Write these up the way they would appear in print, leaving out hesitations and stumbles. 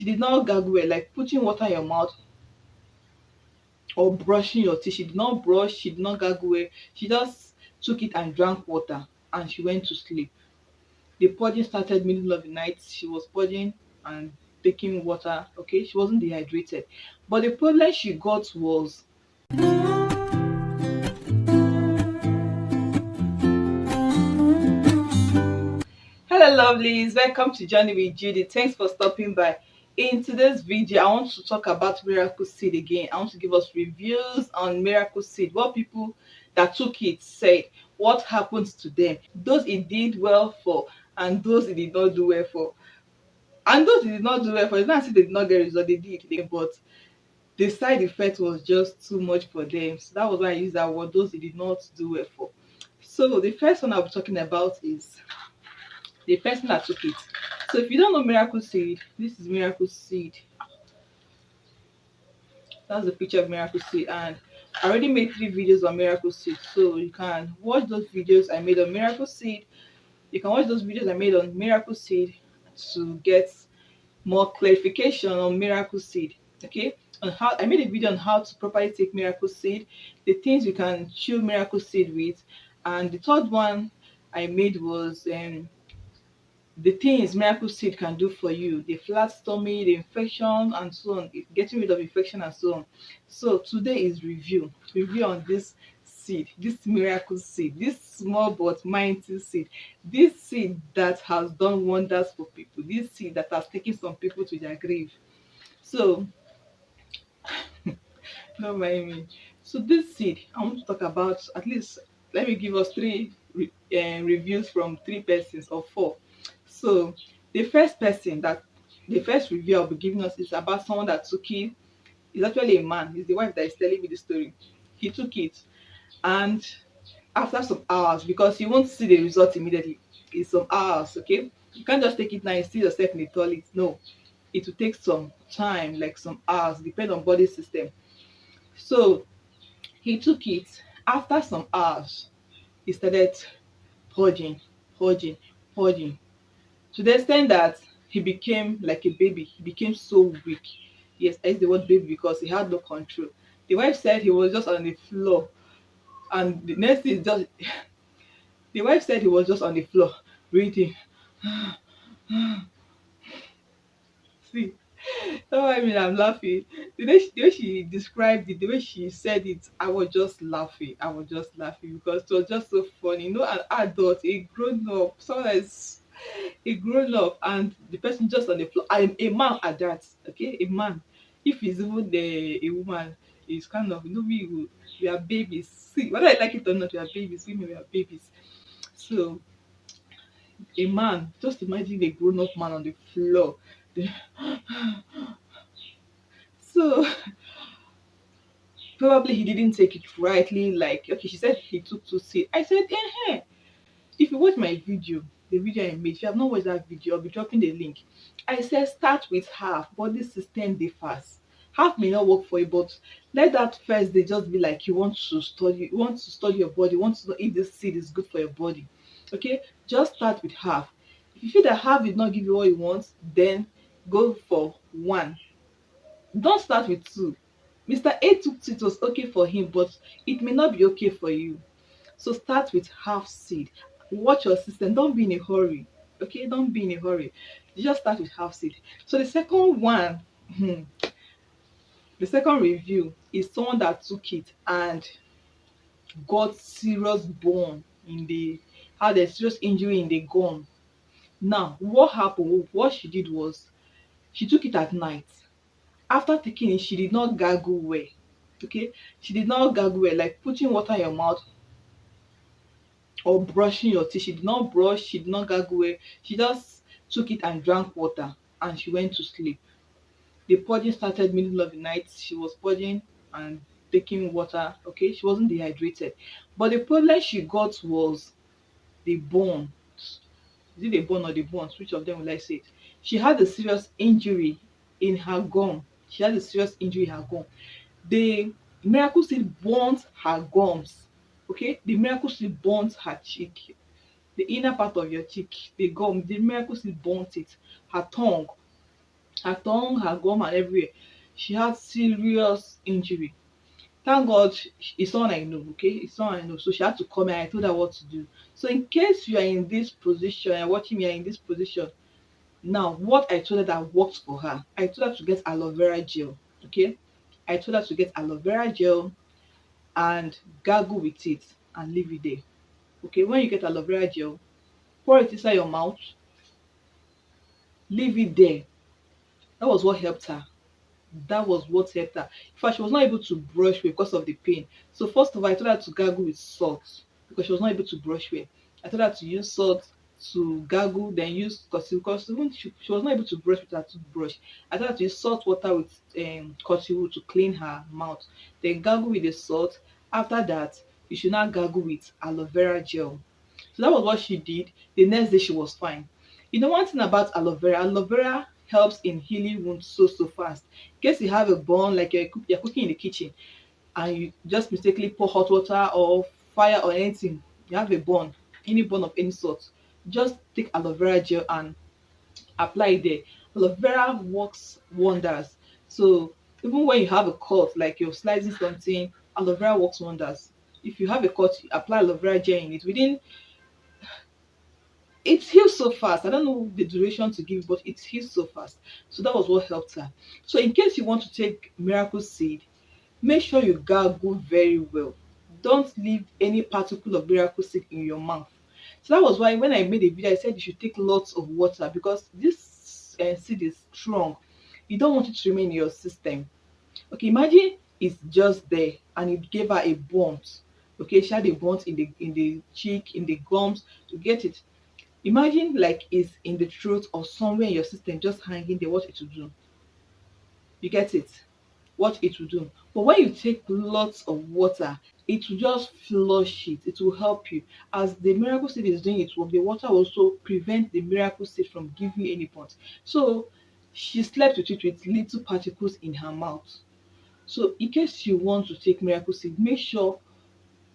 She did not gargle well, like putting water in your mouth or brushing your teeth. She did not brush, she did not gargle well. She just took it and drank water and she went to sleep. The purging started middle of the night. She was purging and taking water. Okay, she wasn't dehydrated. But the problem she got was, hello lovelies, welcome to Journey with Judy. Thanks for stopping by. In today's video, I want to talk about miracle seed again. I want to give us reviews on miracle seed, what people that took it said, what happened to them, those it did well for and those it did not do well for. And those it did not do well for, it's not as if they did not get result, they did, but the side effect was just too much for them. So that was why I used that word, those it did not do well for. So the first one I'll be talking about is the person that took it. So if you don't know miracle seed, this is miracle seed. That's the picture of miracle seed, and I already made 3 videos on miracle seed, so you can watch those videos I made on miracle seed. You can watch those videos I made on miracle seed to get more clarification on miracle seed. Okay, on how I made a video on how to properly take miracle seed, the things you can chew miracle seed with, and the third one I made was the things miracle seed can do for you, the flat stomach, the infection and so on, getting rid of infection and so on. So today is review on this seed, this miracle seed, this small but mighty seed, this seed that has done wonders for people, this seed that has taken some people to their grave. So don't mind me. So this seed I want to talk about, at least let me give us reviews from 3 persons or 4. So the first review I'll be giving us is about someone that took it. It's actually a man. It's the wife that is telling me the story. He took it, and after some hours, because you won't see the result immediately, it's some hours. Okay, you can't just take it now and see yourself in the toilet. No, it will take some time, like some hours, depend on body system. So he took it. After some hours, he started purging, purging, purging, to the extent that he became like a baby. He became so weak. Yes, I use the word baby because he had no control. The wife said he was just on the floor, and the next thing is just the wife said he was just on the floor breathing. See, no, I mean, I'm laughing. The way she described it, the way she said it, I was just laughing. I was just laughing because it was just so funny. You know, an adult, a grown up, someone that's a grown up, and the person just on the floor. I'm a man at that. Okay, a man. If he's even a woman, it's kind of, you know, we are babies. See, whether I like it or not, we are babies. Women, we are babies. So a man, just imagine a grown up man on the floor. So probably he didn't take it rightly. Like, okay, she said he took 2 seed. I said, if you watch my video, the video I made, if you have not watched that video, I'll be dropping the link. I said start with half. Body system differs. Half may not work for you, but let that first day just be like you want to study your body, you want to know if this seed is good for your body. Okay, just start with half. If you feel that half did not give you what you want, then go for 1. Don't start with 2. Mr. A took 2, it was okay for him, but it may not be okay for you. So start with half seed. Watch your system. Don't be in a hurry. Okay, don't be in a hurry. You just start with half seed. So the second one, the second review is someone that took it and got serious burn in the, had a serious injury in the gum. Now, what happened? What she did was she took it at night. After taking it, she did not gargle well. Okay, she did not gargle well, like putting water in your mouth or brushing your teeth. She did not brush, she did not gargle well. She just took it and drank water and she went to sleep. The purging started middle of the night. She was purging and taking water. Okay, she wasn't dehydrated. But the problem she got was the bones. Is it the bone or the bones? Which of them will I say it? She had a serious injury in her gum. She had a serious injury in her gum. The miracle seed burnt her gums. Okay, the miracle seed burnt her cheek, the inner part of your cheek, the gum. The miracle seed burnt it. Her tongue. her tongue, her gum, and everywhere. She had serious injury. Thank God it's someone I know, okay? It's someone I know. So she had to come and I told her what to do. So in case you are in this position and watching me are in this position, now what I told her that worked for her, I told her to get aloe vera gel, okay? I told her to get aloe vera gel and gargle with it and leave it there. Okay, when you get aloe vera gel, pour it inside your mouth, leave it there. That was what helped her. That was what helped her. In fact, she was not able to brush well because of the pain. So first of all, I told her to gargle with salt because she was not able to brush well. I told her to use salt to gargle, then use because even she was not able to brush with her toothbrush. I told her to use salt water with cotton wool to clean her mouth. Then gargle with the salt. After that, you should now gargle with aloe vera gel. So that was what she did. The next day she was fine. You know one thing about aloe vera helps in healing wounds so fast. In case you have a burn, like you're cooking in the kitchen and you just mistakenly pour hot water or fire or anything, you have a burn, any burn of any sort, just take aloe vera gel and apply it there. Aloe vera works wonders. So even when you have a cut, like you're slicing something, aloe vera works wonders. If you have a cut, you apply aloe vera gel in it. Within it heals so fast. I don't know the duration to give, but it heals so fast. So that was what helped her. So in case you want to take miracle seed, make sure you gargle very well. Don't leave any particle of miracle seed in your mouth. So that was why when I made a video, I said you should take lots of water because this seed is strong. You don't want it to remain in your system. Okay, imagine it's just there and it gave her a burnt. Okay, she had a burnt in the cheek, in the gums. You get it? Imagine like it's in the throat or somewhere in your system just hanging there, what it will do. You get it? What it will do. But when you take lots of water, it will just flush it. It will help you. As the miracle seed is doing its work, the water will also prevent the miracle seed from giving you any point. So she slept with it with little particles in her mouth. So in case you want to take miracle seed, make sure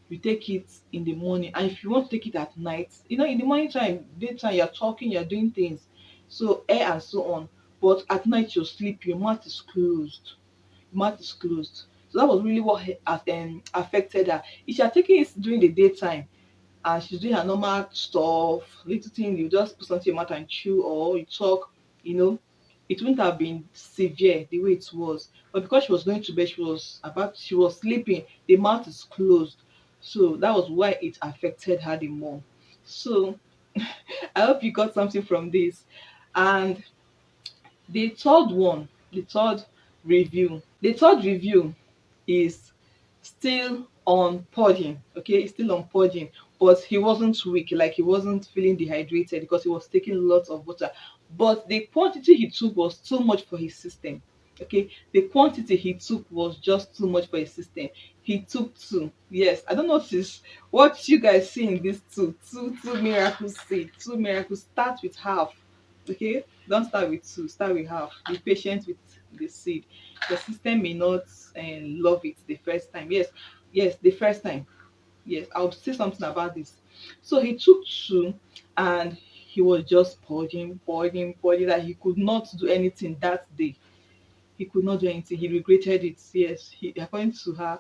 you take it in the morning. And if you want to take it at night, you know, in the morning time, daytime, you're talking, you're doing things, so air and so on. But at night you're sleeping, your mouth is closed. Your mouth is closed. So that was really what affected her. If you're taking it during the daytime and she's doing her normal stuff, little thing, you just put something in your mouth and chew or you talk, you know, it wouldn't have been severe the way it was. But because she was going to bed, she was sleeping, the mouth is closed. So that was why it affected her the more. So I hope you got something from this. And the third one, the third review is still on purging. Okay, it's still on purging, but he wasn't weak, like he wasn't feeling dehydrated because he was taking lots of water. But the quantity he took was too much for his system. Okay, the quantity he took was just too much for his system. He took two. Yes, I don't know what you guys see in this two miracles seed. Two miracles. Start with half. Okay, don't start with two, start with half. Be patient with the seed. The system may not love it the first time. Yes, the first time. Yes, I'll say something about this. So he took two and he was just purging that he could not do anything that day. He could not do anything. He regretted it. Yes, according to her,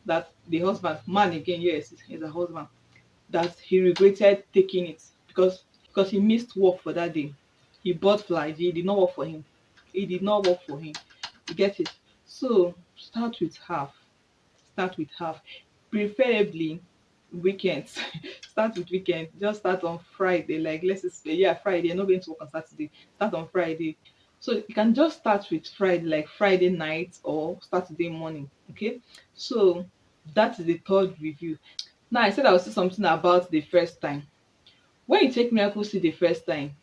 that the husband, man again, yes, he's a husband, that he regretted taking it because he missed work for that day. He bought flight. It did not work for him. It did not work for him. You get it? So start with half. Start with half. Preferably weekends. Start with weekend. Just start on Friday. Like let's say yeah, Friday. You're not going to work on Saturday. Start on Friday. So you can just start with Friday, like Friday night or Saturday morning. Okay. So that is the third review. Now I said I will say something about the first time. When you take miracle seed the first time,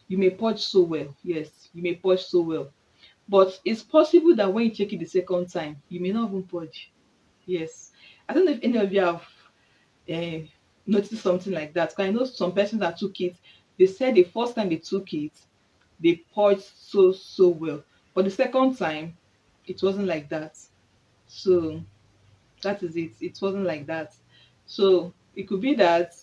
you may purge so well. Yes, you may purge so well. But it's possible that when you take it the second time, you may not even purge. Yes. I don't know if any of you have uh, noticed something like that. 'Cause I know some persons that took it, they said the first time they took it, they purged so well. But the second time, it wasn't like that. So that is it. It wasn't like that. So it could be that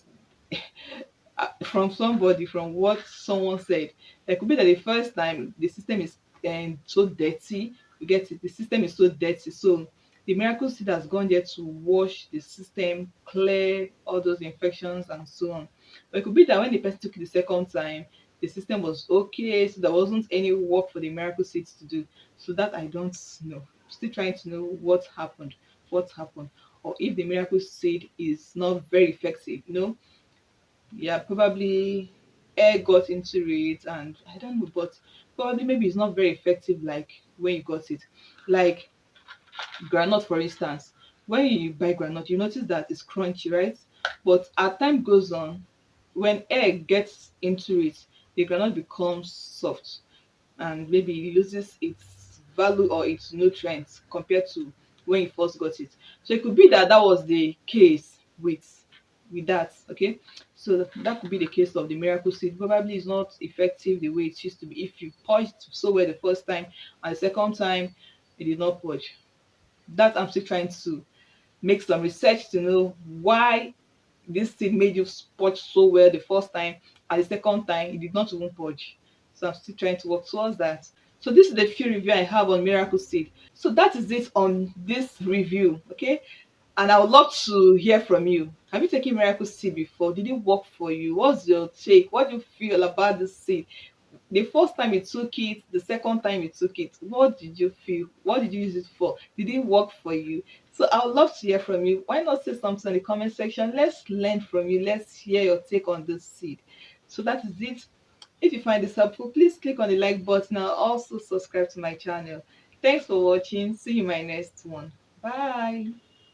from somebody, from what someone said, it could be that the first time the system is and so dirty. You get it? The system is so dirty. So the miracle seed has gone there to wash the system, clear all those infections and so on. But it could be that when the person took it the second time, the system was okay, so there wasn't any work for the miracle seeds to do. So that I don't know. Still trying to know what happened, or if the miracle seed is not very effective. Yeah, probably air got into it, and I don't know, but probably maybe it's not very effective like when you got it. Like groundnut, for instance, when you buy groundnut, you notice that it's crunchy, right? But as time goes on, when air gets into it, the groundnut becomes soft, and maybe it loses its value or its nutrients compared to when you first got it. So it could be that that was the case with that. Okay, so that could be the case of the miracle seed. Probably it's not effective the way it used to be. If you purged so well the first time and the second time it did not purge, that I'm still trying to make some research to know why this seed made you purge so well the first time, and the second time it did not even purge. So I'm still trying to work towards that. So this is the few review I have on miracle seed. So that is it on this review. Okay, and I would love to hear from you. Have you taken miracle seed before? Did it work for you? What's your take? What do you feel about this seed? The first time you took it, the second time you took it, what did you feel? What did you use it for? Did it work for you? So I would love to hear from you. Why not say something in the comment section? Let's learn from you. Let's hear your take on this seed. So that is it. If you find this helpful, please click on the like button and also subscribe to my channel. Thanks for watching. See you in my next one. Bye.